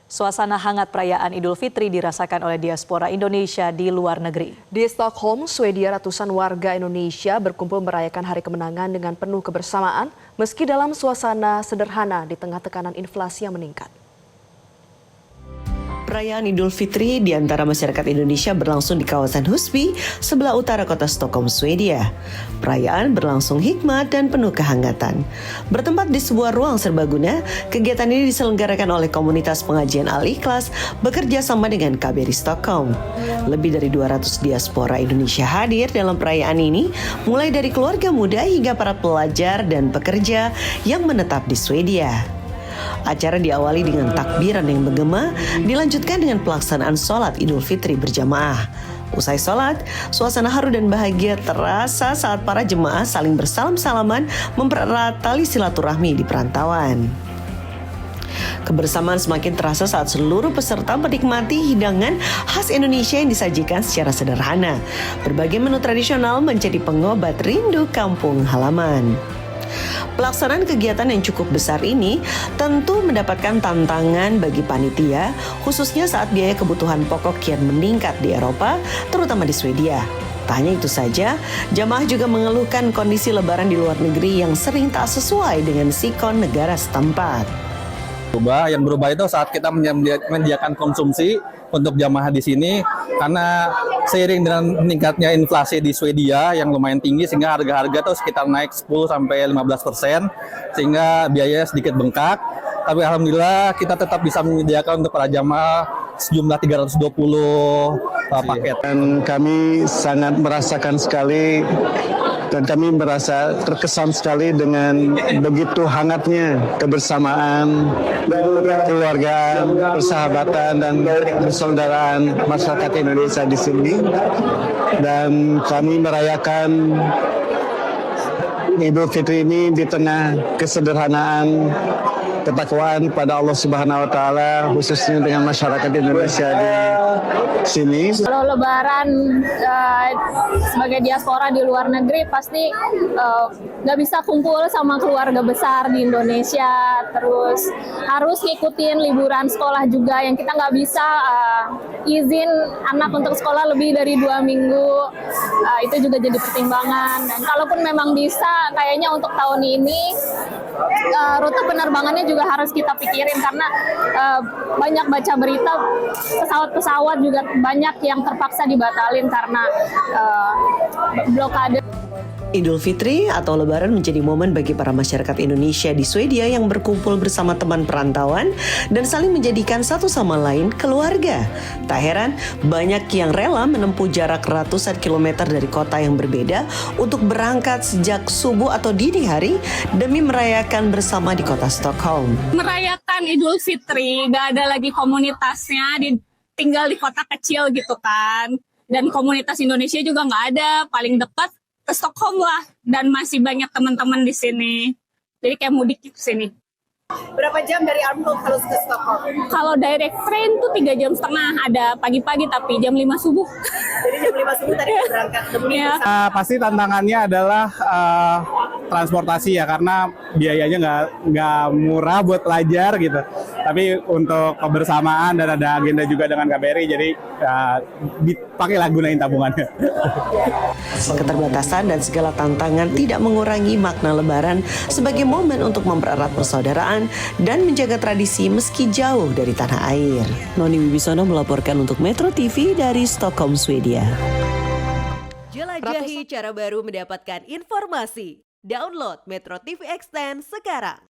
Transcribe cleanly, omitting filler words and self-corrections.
Suasana hangat perayaan Idul Fitri dirasakan oleh diaspora Indonesia di luar negeri. Di Stockholm, Swedia, ratusan warga Indonesia berkumpul merayakan Hari Kemenangan dengan penuh kebersamaan, meski dalam suasana sederhana di tengah tekanan inflasi yang meningkat. Perayaan Idul Fitri di antara masyarakat Indonesia berlangsung di kawasan Husby, sebelah utara kota Stockholm, Swedia. Perayaan berlangsung hikmat dan penuh kehangatan. Bertempat di sebuah ruang serbaguna, kegiatan ini diselenggarakan oleh komunitas pengajian Al-Ikhlas bekerja sama dengan KBRI Stockholm. Lebih dari 200 diaspora Indonesia hadir dalam perayaan ini, mulai dari keluarga muda hingga para pelajar dan pekerja yang menetap di Swedia. Acara diawali dengan takbiran yang menggema, dilanjutkan dengan pelaksanaan sholat Idul Fitri berjamaah. Usai sholat, suasana haru dan bahagia terasa saat para jemaah saling bersalam-salaman mempererat tali silaturahmi di perantauan. Kebersamaan semakin terasa saat seluruh peserta menikmati hidangan khas Indonesia yang disajikan secara sederhana. Berbagai menu tradisional menjadi pengobat rindu kampung halaman. Pelaksanaan kegiatan yang cukup besar ini tentu mendapatkan tantangan bagi panitia, khususnya saat biaya kebutuhan pokok kian meningkat di Eropa, terutama di Swedia. Tak hanya itu saja, jamaah juga mengeluhkan kondisi lebaran di luar negeri yang sering tak sesuai dengan sikon negara setempat. Yang berubah itu saat kita menyediakan konsumsi untuk jamaah di sini, karena seiring dengan meningkatnya inflasi di Swedia yang lumayan tinggi sehingga harga-harga itu sekitar naik 10-15%, sehingga biayanya sedikit bengkak. Tapi alhamdulillah kita tetap bisa menyediakan untuk para jamaah sejumlah 320 paket. Dan kami sangat merasakan sekali dan kami merasa terkesan sekali dengan begitu hangatnya kebersamaan keluarga, persahabatan dan persaudaraan masyarakat Indonesia di sini. Dan kami merayakan Idul Fitri ini di tengah kesederhanaan, ketakwaan pada Allah Subhanahu wa taala, khususnya dengan masyarakat Indonesia di sini. Kalau lebaran sebagai diaspora di luar negeri pasti nggak bisa kumpul sama keluarga besar di Indonesia, terus harus ngikutin liburan sekolah juga yang kita nggak bisa izin anak untuk sekolah lebih dari 2 minggu, itu juga jadi pertimbangan. Dan kalaupun memang bisa, kayaknya untuk tahun ini rute penerbangannya juga harus kita pikirin karena banyak baca berita pesawat-pesawat juga banyak yang terpaksa dibatalin karena blokade. Idul Fitri atau Lebaran menjadi momen bagi para masyarakat Indonesia di Swedia yang berkumpul bersama teman perantauan dan saling menjadikan satu sama lain keluarga. Tak heran, banyak yang rela menempuh jarak ratusan kilometer dari kota yang berbeda untuk berangkat sejak subuh atau dini hari demi merayakan bersama di kota Stockholm. Merayakan Idul Fitri, gak ada lagi komunitasnya, tinggal di kota kecil gitu kan. Dan komunitas Indonesia juga gak ada, paling dekat ke Stockholm lah, dan masih banyak teman-teman di sini. Jadi kayak mudik ke sini. Berapa jam dari Armhult harus ke Stockholm? Kalau direct train tuh 3,5 jam, ada pagi-pagi tapi jam 5 subuh. Jadi jam 5 subuh tadi berangkat. Ya. Pasti tantangannya adalah transportasi ya, karena biayanya nggak murah buat pelajar gitu. Tapi untuk kebersamaan dan ada agenda juga dengan KBRI, jadi dipakailah gunain tabungannya. Keterbatasan dan segala tantangan tidak mengurangi makna Lebaran sebagai momen untuk mempererat persaudaraan dan menjaga tradisi meski jauh dari tanah air. Noni Wibisono melaporkan untuk Metro TV dari Stockholm, Swedia. Jelajahi cara baru mendapatkan informasi. Download Metro TV Extend sekarang.